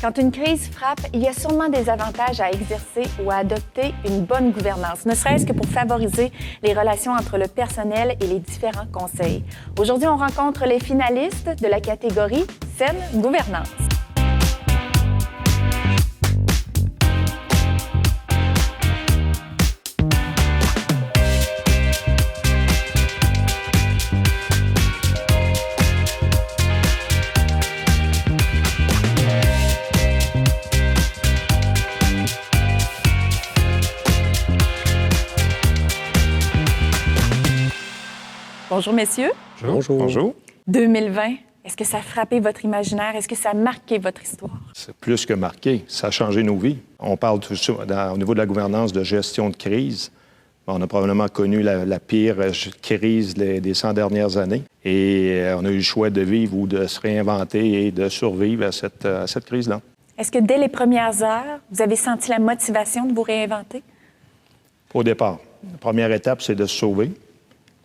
Quand une crise frappe, il y a sûrement des avantages à exercer ou à adopter une bonne gouvernance, ne serait-ce que pour favoriser les relations entre le personnel et les différents conseils. Aujourd'hui, on rencontre les finalistes de la catégorie Saine Gouvernance. Bonjour, messieurs. Bonjour. Bonjour. 2020, est-ce que ça a frappé votre imaginaire? Est-ce que ça a marqué votre histoire? C'est plus que marqué. Ça a changé nos vies. On parle au niveau de la gouvernance de gestion de crise. On a probablement connu la pire crise des 100 dernières années. Et on a eu le choix de vivre ou de se réinventer et de survivre à cette crise-là. Est-ce que dès les premières heures, vous avez senti la motivation de vous réinventer? Au départ. La première étape, c'est de se sauver.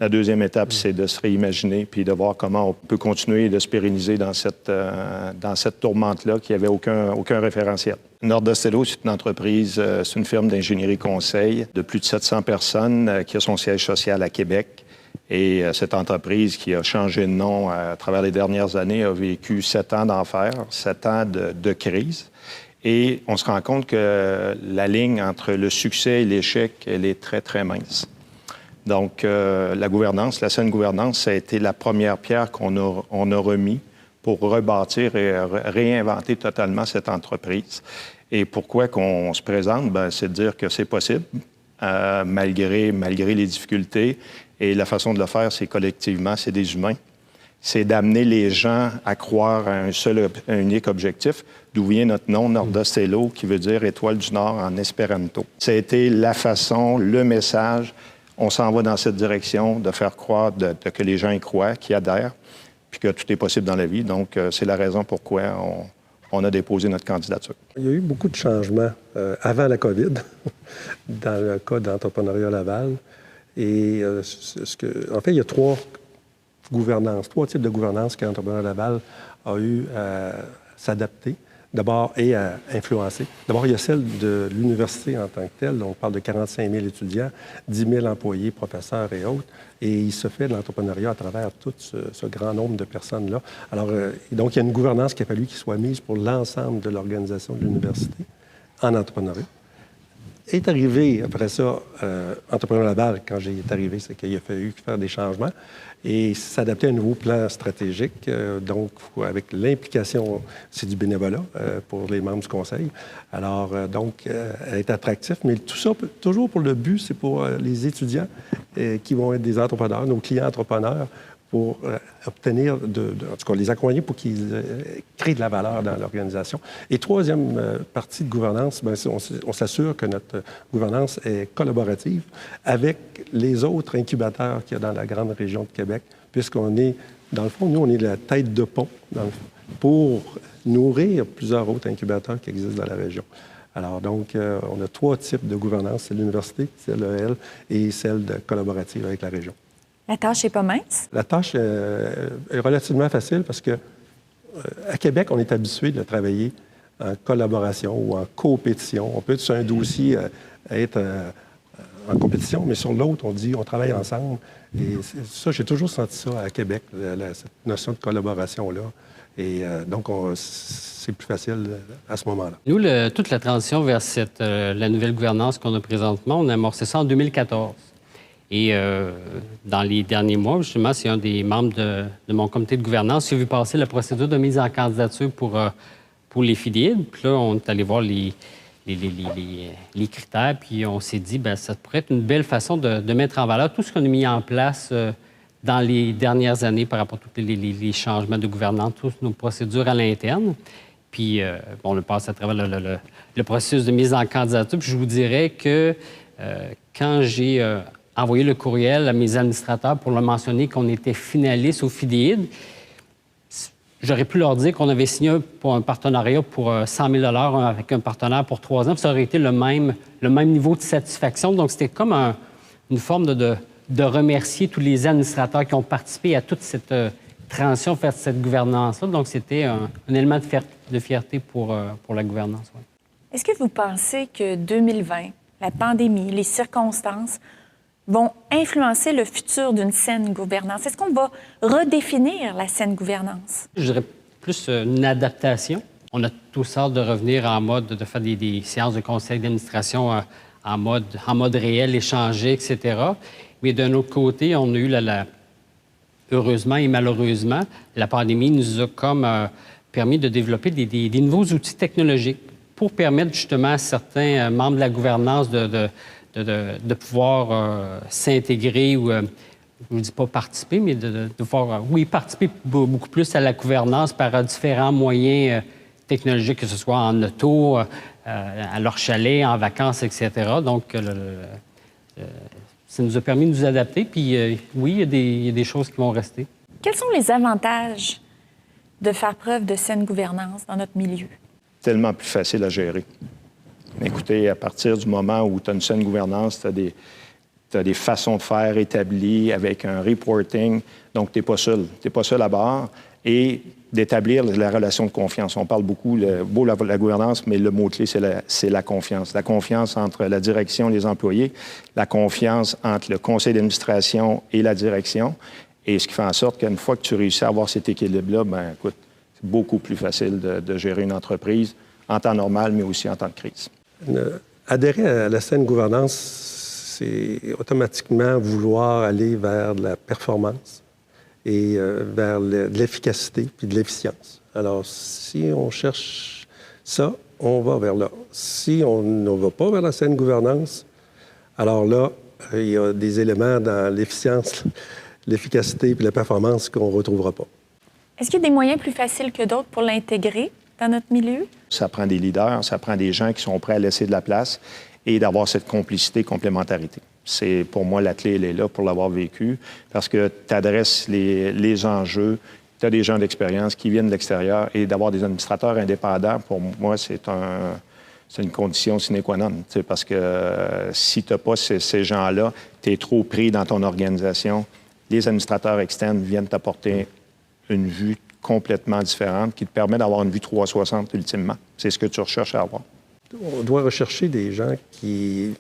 La deuxième étape, c'est de se réimaginer puis de voir comment on peut continuer de se pérenniser dans cette tourmente-là qui n'avait aucun référentiel. Nordostello, c'est une entreprise, c'est une firme d'ingénierie conseil de plus de 700 personnes qui a son siège social à Québec. Et cette entreprise qui a changé de nom à travers les dernières années a vécu 7 ans d'enfer, 7 ans de crise. Et on se rend compte que la ligne entre le succès et l'échec, elle est très, très mince. Donc, la gouvernance, la saine gouvernance, ça a été la première pierre qu'on a remis pour rebâtir et réinventer totalement cette entreprise. Et pourquoi qu'on se présente? Bien, c'est de dire que c'est possible, malgré les difficultés. Et la façon de le faire, c'est collectivement, c'est des humains. C'est d'amener les gens à croire à un unique objectif, d'où vient notre nom, Nordostello, qui veut dire Étoile du Nord en espéranto. Ça a été la façon, le message. On s'en va dans cette direction de faire croire que les gens y croient, qu'ils adhèrent, puis que tout est possible dans la vie. Donc, c'est la raison pourquoi on a déposé notre candidature. Il y a eu beaucoup de changements avant la COVID, dans le cas d'Entrepreneuriat Laval. Et en fait, il y a trois types de gouvernance qu'Entrepreneuriat Laval a eu à s'adapter. D'abord, et à influencer. D'abord, il y a celle de l'université en tant que telle. On parle de 45 000 étudiants, 10 000 employés, professeurs et autres. Et il se fait de l'entrepreneuriat à travers tout ce grand nombre de personnes-là. Alors, donc, il y a une gouvernance qui a fallu qu'il soit mise pour l'ensemble de l'organisation de l'université en entrepreneuriat. Est arrivé, après ça, Entrepreneuriat Laval, quand j'ai été arrivé, c'est qu'il a fallu faire des changements et s'adapter à un nouveau plan stratégique. Donc, avec l'implication, c'est du bénévolat pour les membres du conseil. Alors, donc, être attractif, mais tout ça, toujours pour le but, c'est pour les étudiants qui vont être des entrepreneurs, nos clients entrepreneurs, pour obtenir, en tout cas, les accompagner pour qu'ils créent de la valeur dans l'organisation. Et troisième partie de gouvernance, bien, on s'assure que notre gouvernance est collaborative avec les autres incubateurs qu'il y a dans la grande région de Québec, puisqu'on est, dans le fond, nous, on est la tête de pont pour nourrir plusieurs autres incubateurs qui existent dans la région. Alors, donc, on a 3 types de gouvernance, c'est l'université, celle de elle et celle de collaborative avec la région. La tâche n'est pas mince? La tâche est relativement facile parce que à Québec, on est habitué de travailler en collaboration ou en compétition. On peut être sur un dossier être en compétition, mais sur l'autre, on dit on travaille ensemble. Et ça, j'ai toujours senti ça à Québec, cette notion de collaboration-là. Et donc, c'est plus facile à ce moment-là. Nous, toute la transition vers la nouvelle gouvernance qu'on a présentement, on a amorcé ça en 2014. Et dans les derniers mois, justement, c'est un des membres de mon comité de gouvernance qui a vu passer la procédure de mise en candidature pour les FIDID. Puis là, on est allé voir les critères, puis on s'est dit, bien, ça pourrait être une belle façon de mettre en valeur tout ce qu'on a mis en place dans les dernières années par rapport à tous les changements de gouvernance, toutes nos procédures à l'interne. Puis, on le passe à travers le processus de mise en candidature. Puis je vous dirais que quand j'ai envoyé le courriel à mes administrateurs pour leur mentionner qu'on était finaliste au FIDID, j'aurais pu leur dire qu'on avait signé pour un partenariat pour 100 000 $ avec un partenaire pour 3 ans, puis ça aurait été le même niveau de satisfaction. Donc, c'était comme une forme de remercier tous les administrateurs qui ont participé à toute cette transition vers cette gouvernance-là. Donc, c'était un élément de fierté pour la gouvernance. Ouais. Est-ce que vous pensez que 2020, la pandémie, les circonstances vont influencer le futur d'une saine gouvernance? Est-ce qu'on va redéfinir la saine gouvernance? Je dirais plus une adaptation. On a tous hâte de revenir en mode, de faire des séances de conseil d'administration en mode réel, échangé, etc. Mais d'un autre côté, on a eu, heureusement et malheureusement, la pandémie nous a comme permis de développer des nouveaux outils technologiques pour permettre justement à certains membres de la gouvernance de pouvoir s'intégrer ou, je ne dis pas participer, mais de pouvoir, participer beaucoup plus à la gouvernance par différents moyens technologiques, que ce soit en auto, à leur chalet, en vacances, etc. Donc, ça nous a permis de nous adapter. Puis, oui, il y a des choses qui vont rester. Quels sont les avantages de faire preuve de saine gouvernance dans notre milieu? Tellement plus facile à gérer. Écoutez, à partir du moment où tu as une saine gouvernance, tu as des façons de faire établies avec un reporting. Donc, tu n'es pas seul. Tu n'es pas seul à bord. Et d'établir la relation de confiance. On parle beaucoup, la gouvernance, mais le mot-clé, c'est la confiance. La confiance entre la direction et les employés, la confiance entre le conseil d'administration et la direction. Et ce qui fait en sorte qu'une fois que tu réussis à avoir cet équilibre-là, bien, écoute, c'est beaucoup plus facile de gérer une entreprise en temps normal, mais aussi en temps de crise. Adhérer à la saine gouvernance, c'est automatiquement vouloir aller vers de la performance et vers de l'efficacité puis de l'efficience. Alors, si on cherche ça, on va vers là. Si on ne va pas vers la saine gouvernance, alors là, il y a des éléments dans l'efficience, l'efficacité puis la performance qu'on ne retrouvera pas. Est-ce qu'il y a des moyens plus faciles que d'autres pour l'intégrer dans notre milieu? Ça prend des leaders, ça prend des gens qui sont prêts à laisser de la place et d'avoir cette complicité, complémentarité. C'est, pour moi, la clé, elle est là pour l'avoir vécu, parce que tu adresses les enjeux, tu as des gens d'expérience qui viennent de l'extérieur, et d'avoir des administrateurs indépendants, pour moi, c'est une condition sine qua non, parce que si tu n'as pas ces gens-là, tu es trop pris dans ton organisation. Les administrateurs externes viennent t'apporter une vue complètement différente qui te permet d'avoir une vue 360 ultimement. C'est ce que tu recherches à avoir. On doit rechercher des gens qui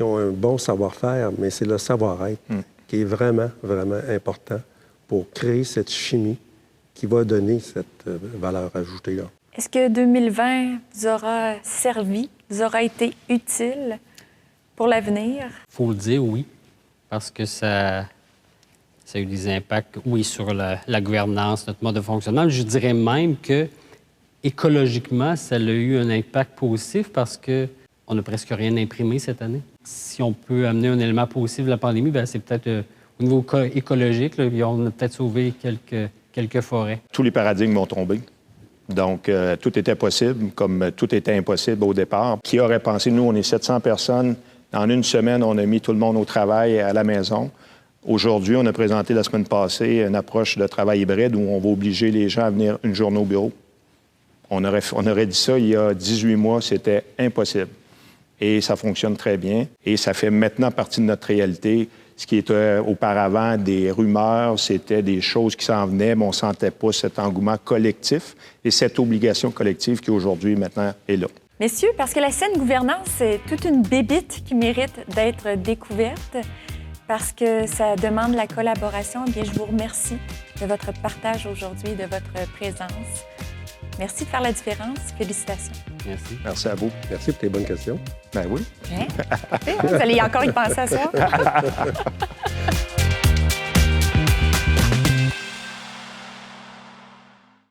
ont un bon savoir-faire, mais c'est le savoir-être qui est vraiment, vraiment important pour créer cette chimie qui va donner cette valeur ajoutée-là. Est-ce que 2020 vous aura servi, vous aura été utile pour l'avenir? Il faut le dire, oui, parce que ça a eu des impacts, oui, sur la gouvernance, notre mode de fonctionnement. Je dirais même que écologiquement, ça a eu un impact positif parce qu'on n'a presque rien imprimé cette année. Si on peut amener un élément positif de la pandémie, bien, c'est peut-être au niveau écologique, là, on a peut-être sauvé quelques forêts. Tous les paradigmes vont tomber. Donc, tout était possible, comme tout était impossible au départ. Qui aurait pensé, nous, on est 700 personnes. En une semaine, on a mis tout le monde au travail et à la maison. Aujourd'hui, on a présenté la semaine passée une approche de travail hybride où on va obliger les gens à venir une journée au bureau. On aurait dit ça il y a 18 mois, c'était impossible. Et ça fonctionne très bien. Et ça fait maintenant partie de notre réalité. Ce qui était auparavant des rumeurs, c'était des choses qui s'en venaient, mais on ne sentait pas cet engouement collectif et cette obligation collective qui aujourd'hui, maintenant, est là. Messieurs, parce que la saine gouvernance, c'est toute une bébite qui mérite d'être découverte, parce que ça demande la collaboration, eh bien, je vous remercie de votre partage aujourd'hui, de votre présence. Merci de faire la différence. Félicitations. Merci. Merci à vous. Merci pour tes bonnes questions. Ben oui. Bien. Vous allez encore y penser à ça?